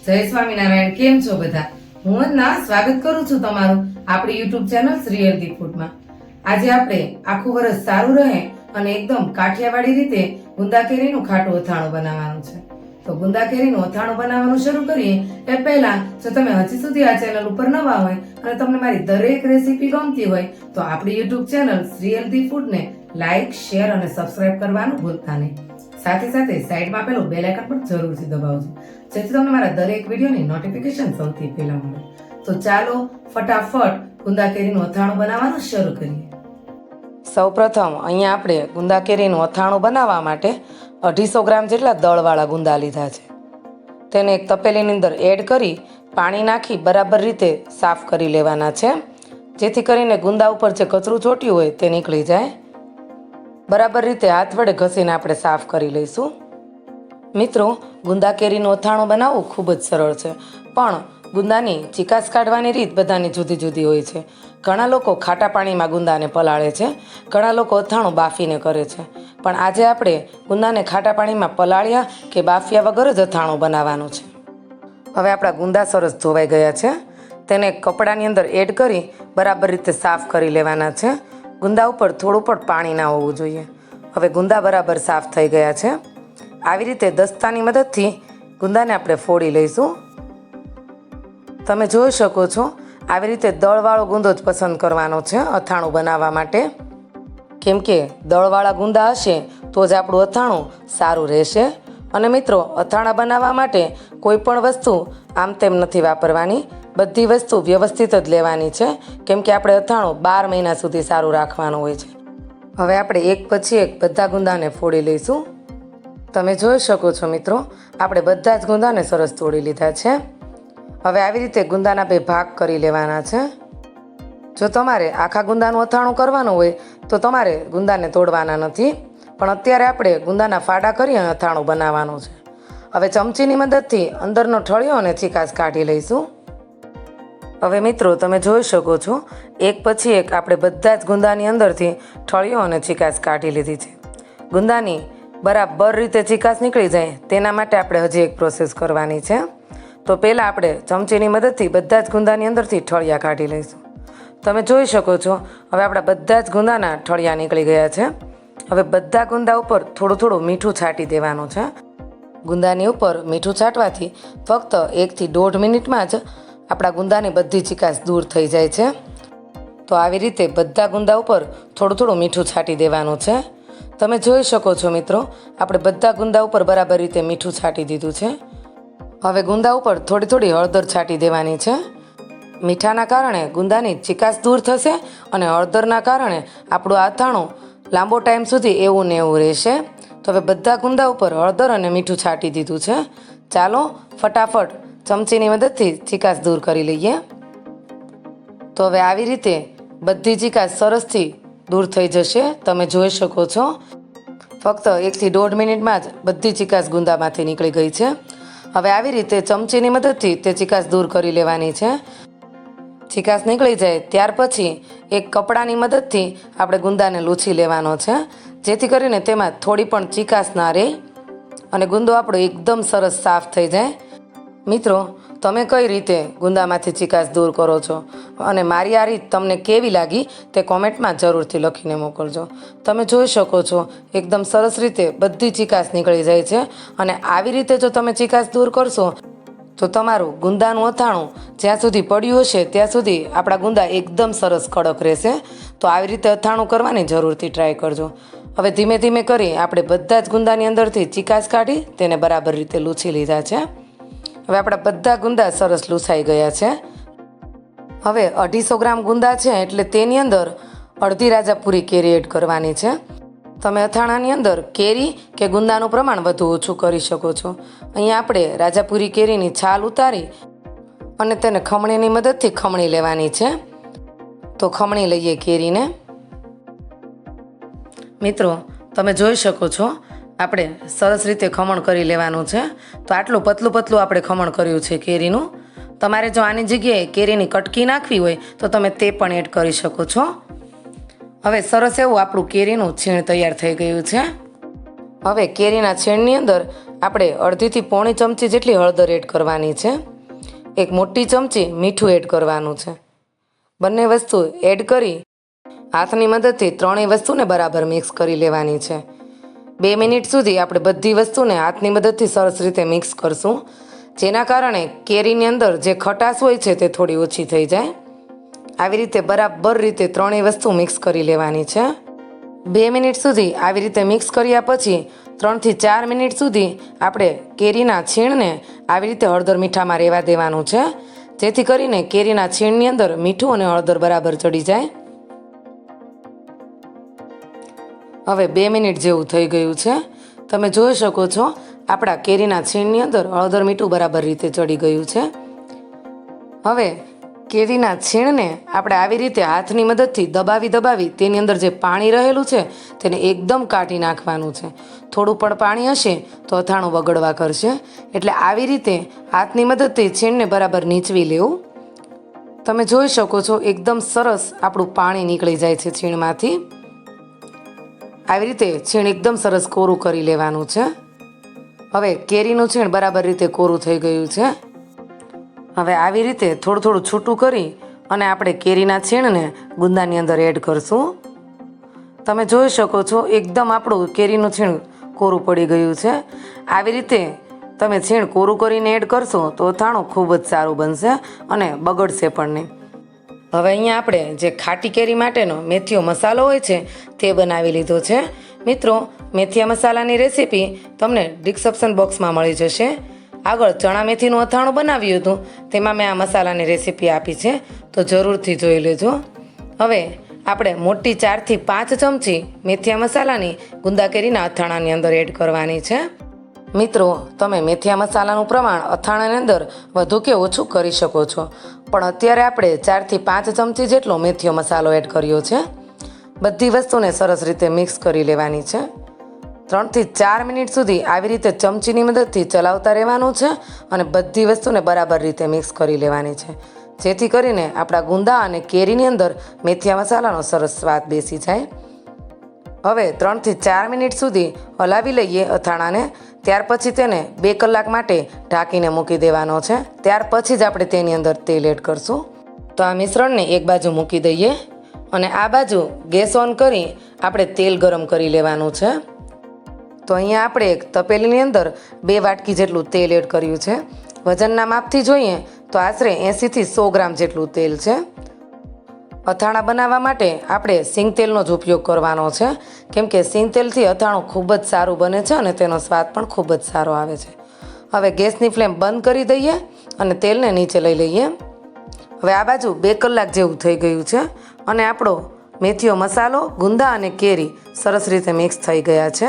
જય સ્વામિનારાયણ. કેમ છો બધા? હું વંદના સ્વાગત કરું છું તમારું આપણી યુટ્યુબ ચેનલ શ્રી હેલ્ધી ફૂડમાં. આજે આપણે આખું વર્ષ સારું રહે અને એકદમ કાઠિયાવાડી રીતે ગુંદા કેરીનું ખાટું અથાણું બનાવવાનું છે. તો ગુંદા કેરીનું અથાણું બનાવવાનું શરૂ કરીએ એ પહેલા જો તમે હજી સુધી આ ચેનલ ઉપર નવા હોય અને તમને મારી દરેક રેસીપી ગમતી હોય તો આપણી યુટ્યુબ ચેનલ શ્રી હેલ્ધી ફૂડને લાઈક, શેર અને સબસ્ક્રાઇબ કરવાનું ભૂલતા નહીં. સાથે સાથે સાઈડમાં પેલું બેલ આઇકન પણ જરૂરથી દબાવજો જેથી તમને મારા દરેક વિડીયોની નોટિફિકેશન સૌથી પહેલા મળે. તો ચાલો ફટાફટ ગુંદા કેરીનું અથાણું બનાવવાનું શરૂ કરીએ. સૌપ્રથમ અહીંયા આપણે ગુંદા કેરીનું અથાણું બનાવવા માટે 250 ગ્રામ જેટલા દળવાળા ગુંદા લીધા છે. તેને એક તપેલીની અંદર એડ કરી પાણી નાખી બરાબર રીતે સાફ કરી લેવાના છે, જેથી કરીને ગુંદા ઉપર જે કચરું ચોટ્યું હોય તે નીકળી જાય. બરાબર રીતે હાથ વડે ઘસીને આપણે સાફ કરી લઈશું. મિત્રો, ગુંદા કેરીનું અથાણું બનાવવું ખૂબ જ સરળ છે, પણ ગુંદાની ચીકાશ કાઢવાની રીત બધાની જુદી જુદી હોય છે. ઘણા લોકો ખાટા પાણીમાં ગુંદાને પલાળે છે, ઘણા લોકો અથાણું બાફીને કરે છે, પણ આજે આપણે ગુંદાને ખાટા પાણીમાં પલાળ્યા કે બાફ્યા વગર જ અથાણું બનાવવાનું છે. હવે આપણા ગુંદા સરસ ધોવાઈ ગયા છે. તેને કપડાની અંદર એડ કરી બરાબર રીતે સાફ કરી લેવાના છે. ગુંદા ઉપર થોડું પણ પાણી ના હોવું જોઈએ. હવે ગુંદા બરાબર સાફ થઈ ગયા છે. આવી રીતે દસ્તાની મદદથી ગુંદાને આપણે ફોડી લઈશું. તમે જોઈ શકો છો, આવી રીતે દળવાળો ગુંદો જ પસંદ કરવાનો છે અથાણું બનાવવા માટે, કેમ કે દળવાળા ગુંદા હશે તો જ આપણું અથાણું સારું રહેશે. અને મિત્રો, અથાણા બનાવવા માટે કોઈ પણ વસ્તુ આમ તેમ નથી વાપરવાની. બધી વસ્તુ વ્યવસ્થિત જ લેવાની છે, કેમ કે આપણે અથાણું 12 મહિના સુધી સારું રાખવાનું હોય છે. હવે આપણે એક પછી એક બધા ગુંદાને ફોડી લઈશું. તમે જોઈ શકો છો મિત્રો, આપણે બધા જ ગુંદાને સરસ તોડી લીધા છે. હવે આવી રીતે ગુંદાના 2 ભાગ કરી લેવાના છે. જો તમારે આખા ગુંદાનું અથાણું કરવાનું હોય તો તમારે ગુંદાને તોડવાના નથી, પણ અત્યારે આપણે ગુંદાના ફાડા કરી અને અથાણું બનાવવાનું છે. હવે ચમચીની મદદથી અંદરનો ઠળિયો અને ચીકાશ કાઢી લઈશું. હવે મિત્રો, તમે જોઈ શકો છો, એક પછી એક આપણે બધા જ ગુંદાની અંદરથી ઠળિયો અને ચીકાશ કાઢી લીધી છે. ગુંદાની બરાબર રીતે ચીકાશ નીકળી જાય તેના માટે આપણે હજી એક પ્રોસેસ કરવાની છે. તો પહેલાં આપણે ચમચીની મદદથી બધા જ ગુંદાની અંદરથી ઠળિયા કાઢી લઈશું. તમે જોઈ શકો છો, હવે આપણા બધા જ ગુંદાના ઠળિયા નીકળી ગયા છે. હવે બધા ગુંદા ઉપર થોડું થોડું મીઠું છાંટી દેવાનું છે. ગુંદાની ઉપર મીઠું છાંટવાથી ફક્ત 1 થી 1.5 મિનિટમાં જ આપણા ગુંદાની બધી ચીકાશ દૂર થઈ જાય છે. તો આવી રીતે બધા ગુંદા ઉપર થોડું થોડું મીઠું છાંટી દેવાનું છે. તમે જોઈ શકો છો મિત્રો, આપણે બધા ગુંદા ઉપર બરાબર રીતે મીઠું છાંટી દીધું છે. હવે ગુંદા ઉપર થોડી થોડી હળદર છાંટી દેવાની છે. મીઠાના કારણે ગુંદાની ચીકાશ દૂર થશે અને હળદરના કારણે આપણું અથાણું લાંબો ટાઈમ સુધી એવું ને એવું રહેશે. તો હવે બધા ગુંદા ઉપર હળદર અને મીઠું છાંટી દીધું છે. ચાલો ફટાફટ ચમચીની મદદથી ચીકાશ દૂર કરી લઈએ. તો હવે આવી રીતે બધી ચીકાશ સરસથી દૂર થઈ જશે. તમે જોઈ શકો છો, ફક્ત 1 થી 1.5 મિનિટમાં જ બધી ચીકાશ ગુંદામાંથી નીકળી ગઈ છે. હવે આવી રીતે ચમચીની મદદથી તે ચીકાશ દૂર કરી લેવાની છે. ચીકાશ નીકળી જાય ત્યાર પછી એક કપડાની મદદથી આપણે ગુંદાને લૂછી લેવાનો છે, જેથી કરીને તેમાં થોડી પણ ચીકાશ ના રહે અને ગુંદો આપણો એકદમ સરસ સાફ થઈ જાય. મિત્રો, તમે કઈ રીતે ગુંદામાંથી ચીકાશ દૂર કરો છો અને મારી આ રીત તમને કેવી લાગી તે કોમેન્ટમાં જરૂરથી લખીને મોકલજો. તમે જોઈ શકો છો, એકદમ સરસ રીતે બધી ચીકાશ નીકળી જાય છે. અને આવી રીતે જો તમે ચીકાશ દૂર કરશો તો તમારું ગુંદાનું અથાણું જ્યાં સુધી પડ્યું હશે ત્યાં સુધી આપણા ગુંદા એકદમ સરસ કડક રહેશે. તો આવી રીતે અથાણું કરવાની જરૂરથી ટ્રાય કરજો. હવે ધીમે ધીમે કરી આપણે બધા જ ગુંદાની અંદરથી ચીકાશ કાઢી તેને બરાબર રીતે લૂછી લીધા છે. હવે આપણા બધા ગુંદા સરસ લૂછાઈ ગયા છે. હવે 250 ગ્રામ ગુંદા છે એટલે તેની અંદર અડધી રાજાપુરી કેરી એડ કરવાની છે. તમે અથાણાની અંદર કેરી કે ગુંદાનું પ્રમાણ વધુ ઓછું કરી શકો છો. અહીંયા આપણે રાજાપુરી કેરીની છાલ ઉતારી અને તેને ખમણીની મદદથી ખમણી લેવાની છે. તો ખમણી લઈએ કેરીને. મિત્રો, તમે જોઈ શકો છો, આપણે સરસ રીતે ખમણ કરી લેવાનું છે. તો આટલું પતલું પતલું આપણે ખમણ કર્યું છે કેરીનું. તમારે જો આની જગ્યાએ કેરીની કટકી નાખવી હોય તો તમે તે પણ એડ કરી શકો છો. હવે સરસ એવું આપણું કેરીનું છીણ તૈયાર થઈ ગયું છે. હવે કેરીના છીણની અંદર આપણે અડધીથી પોણી ચમચી જેટલી હળદર એડ કરવાની છે. એક મોટી ચમચી મીઠું એડ કરવાનું છે. બંને વસ્તુ એડ કરી હાથની મદદથી ત્રણેય વસ્તુને બરાબર મિક્સ કરી લેવાની છે. 2 મિનિટ સુધી આપણે બધી વસ્તુને હાથની મદદથી સરસ રીતે મિક્સ કરશું, જેના કારણે કેરીની અંદર જે ખટાશ હોય છે તે થોડી ઓછી થઈ જાય. આવી રીતે બરાબર રીતે ત્રણેય વસ્તુ મિક્સ કરી લેવાની છે. 2 મિનિટ સુધી આવી રીતે મિક્સ કર્યા પછી 3 થી 4 મિનિટ સુધી આપણે કેરીના છીણને આવી રીતે હળદર મીઠામાં રહેવા દેવાનું છે, જેથી કરીને કેરીના છીણની અંદર મીઠું અને હળદર બરાબર ચડી જાય. હવે 2 મિનિટ જેવું થઈ ગયું છે. તમે જોઈ શકો છો આપણા કેરીના છીણની અંદર હળદર મીઠું બરાબર રીતે ચડી ગયું છે. હવે કેરીના છીણને આપણે આવી રીતે હાથની મદદથી દબાવી તેની અંદર જે પાણી રહેલું છે તેને એકદમ કાઢી નાખવાનું છે. થોડું પણ પાણી હશે તો અથાણું બગડવા કરશે, એટલે આવી રીતે હાથની મદદથી છીણને બરાબર નીચવી લેવું. તમે જોઈ શકો છો એકદમ સરસ આપણું પાણી નીકળી જાય છે છીણમાંથી. આવી રીતે છીણ એકદમ સરસ કોરું કરી લેવાનું છે. હવે કેરીનું છીણ બરાબર રીતે કોરું થઈ ગયું છે. હવે આવી રીતે થોડું છૂટું કરી અને આપણે કેરીના છીણને ગુંદાની અંદર એડ કરશું. તમે જોઈ શકો છો એકદમ આપણું કેરીનું છીણ કોરું પડી ગયું છે. આવી રીતે તમે છીણ કોરું કરીને એડ કરશો તો અથાણું ખૂબ જ સારું બનશે અને બગડશે પણ નહીં. હવે અહીંયા આપણે જે ખાટી કેરી માટેનો મેથીયો મસાલો હોય છે તે બનાવી લીધો છે. મિત્રો, મેથીયા મસાલાની રેસીપી તમને ડિસ્ક્રિપ્શન બોક્સમાં મળી જશે. આગળ ચણા મેથીનું અથાણું બનાવ્યું હતું, તેમાં મેં આ મસાલાની રેસીપી આપી છે, તો જરૂરથી જોઈ લેજો. હવે આપણે મોટી 4 થી 5 ચમચી મેથીયા મસાલાની ગુંદા કેરીના અથાણાની અંદર એડ કરવાની છે. મિત્રો, તમે મેથીયા મસાલાનું પ્રમાણ અથાણાની અંદર વધુ કે ઓછું કરી શકો છો, પણ અત્યારે આપણે 4 થી 5 ચમચી જેટલો મેથીયો મસાલો એડ કર્યો છે. બધી વસ્તુને સરસ રીતે મિક્સ કરી લેવાની છે. 3 થી 4 મિનિટ સુધી આવી રીતે ચમચીની મદદથી ચલાવતા રહેવાનું છે અને બધી વસ્તુને બરાબર રીતે મિક્સ કરી લેવાની છે, જેથી કરીને આપણા ગુંદા અને કેરીની અંદર મેથીયા મસાલાનો સરસ સ્વાદ બેસી જાય. હવે 3 થી 4 મિનિટ સુધી હલાવી લઈએ અથાણાને. ત્યાર પછી તેને 2 કલાક માટે ઢાંકીને મૂકી દેવાનો છે. ત્યાર પછી જ આપણે તેની અંદર તેલ એડ કરશું. તો આ મિશ્રણને એક બાજુ મૂકી દઈએ અને આ બાજુ ગેસ ઓન કરી આપણે તેલ ગરમ કરી લેવાનું છે. તો અહીંયા આપણે એક તપેલીની અંદર 2 વાટકી જેટલું તેલ એડ કર્યું છે. વજનના માપથી જોઈએ તો આશરે 80 થી 100 ગ્રામ જેટલું તેલ છે. અથાણા બનાવવા માટે આપણે સિંગ તેલનો જ ઉપયોગ કરવાનો છે, કેમ કે સિંગ તેલથી અથાણું ખૂબ જ સારું બને છે અને તેનો સ્વાદ પણ ખૂબ જ સારો આવે છે. હવે ગેસની ફ્લેમ બંધ કરી દઈએ અને તેલને નીચે લઈ લઈએ. હવે આ બાજુ 2 કલાક જેવું થઈ ગયું છે અને આપણો મેથીયો મસાલો, ગુંદા અને કેરી સરસ રીતે મિક્સ થઈ ગયા છે.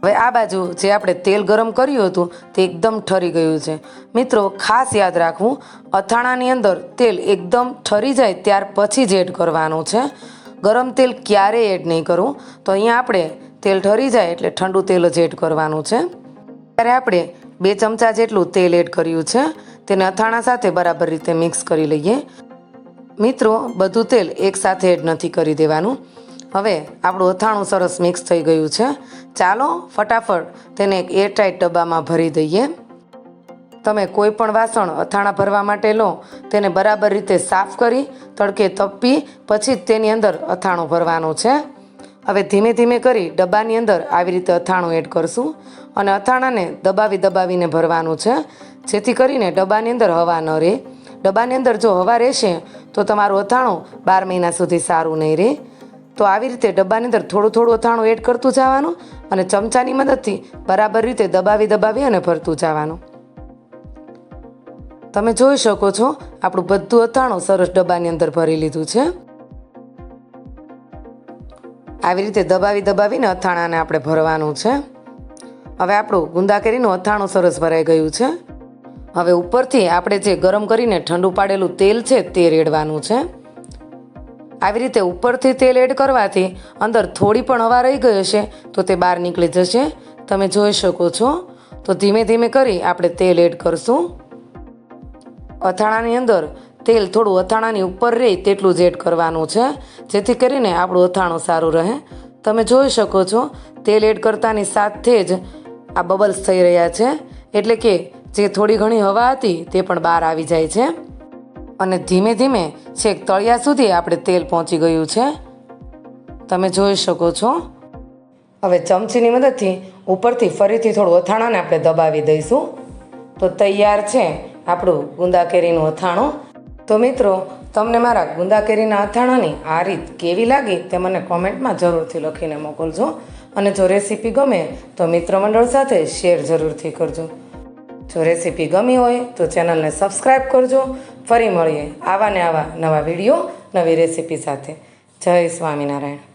હવે આ બાજુ જે આપણે તેલ ગરમ કર્યું હતું તે એકદમ ઠરી ગયું છે. મિત્રો, ખાસ યાદ રાખવું, અથાણાની અંદર તેલ એકદમ ઠરી જાય ત્યાર પછી જ એડ કરવાનું છે. ગરમ તેલ ક્યારેય એડ નહીં કરવું. તો અહીંયા આપણે તેલ ઠરી જાય એટલે ઠંડુ તેલ જ એડ કરવાનું છે. ત્યારે આપણે 2 ચમચા જેટલું તેલ એડ કર્યું છે. તેને અથાણા સાથે બરાબર રીતે મિક્સ કરી લઈએ. મિત્રો, બધું તેલ એકસાથે એડ નથી કરી દેવાનું. હવે આપણું અથાણું સરસ મિક્સ થઈ ગયું છે. ચાલો ફટાફટ તેને એક એરટાઇટ ડબ્બામાં ભરી દઈએ. તમે કોઈ પણ વાસણ અથાણા ભરવા માટે લો, તેને બરાબર રીતે સાફ કરી તડકે તપી પછી જ તેની અંદર અથાણું ભરવાનું છે. હવે ધીમે ધીમે કરી ડબ્બાની અંદર આવી રીતે અથાણું એડ કરશું અને અથાણાને દબાવીને ભરવાનું છે, જેથી કરીને ડબ્બાની અંદર હવા ન રહે. ડબ્બાની અંદર જો હવા રહેશે તો તમારું અથાણું 12 મહિના સુધી સારું નહીં રહે. તો આવી રીતે ડબ્બાની અંદર થોડું અથાણું એડ કરતું જવાનું અને ચમચાની મદદથી બરાબર રીતે દબાવી અને ભરતું જવાનું. તમે જોઈ શકો છો આપણું બધું અથાણું સરસ ડબ્બાની અંદર ભરી લીધું છે. આવી રીતે દબાવીને અથાણાને આપણે ભરવાનું છે. હવે આપણું ગુંદા કેરીનું અથાણું સરસ ભરાઈ ગયું છે. હવે ઉપરથી આપણે જે ગરમ કરીને ઠંડુ પાડેલું તેલ છે તે રેડવાનું છે. આવી રીતે ઉપરથી તેલ એડ કરવાથી અંદર થોડી પણ હવા રહી ગઈ હશે તો તે બહાર નીકળી જશે. તમે જોઈ શકો છો. તો ધીમે ધીમે કરી આપણે તેલ એડ કરશું. અથાણાની અંદર તેલ થોડું અથાણાની ઉપર રહે તેટલું જ એડ કરવાનું છે, જેથી કરીને આપણું અથાણું સારું રહે. તમે જોઈ શકો છો તેલ એડ કરતાની સાથે જ આ બબલ્સ થઈ રહ્યા છે, એટલે કે જે થોડી ઘણી હવા હતી તે પણ બહાર આવી જાય છે અને ધીમે ધીમે છેક તળિયા સુધી આપણે તેલ પહોંચી ગયું છે. તમે જોઈ શકો છો. હવે ચમચીની મદદથી ઉપરથી ફરીથી થોડું અથાણાને આપણે દબાવી દઈશું. તો તૈયાર છે આપણું ગુંદા કેરીનું અથાણું. તો મિત્રો, તમને મારા ગુંદા કેરીના અથાણાની આ રીત કેવી લાગી તે મને કોમેન્ટમાં જરૂરથી લખીને મોકલજો. અને જો રેસીપી ગમે તો મિત્ર મંડળ સાથે શેર જરૂરથી કરજો. જો રેસીપી ગમી હોય તો ચેનલને સબસ્ક્રાઈબ કરજો. ફરી મળીએ આવા ને આવા નવા વિડીયો, નવી રેસીપી સાથે. જય સ્વામિનારાયણ.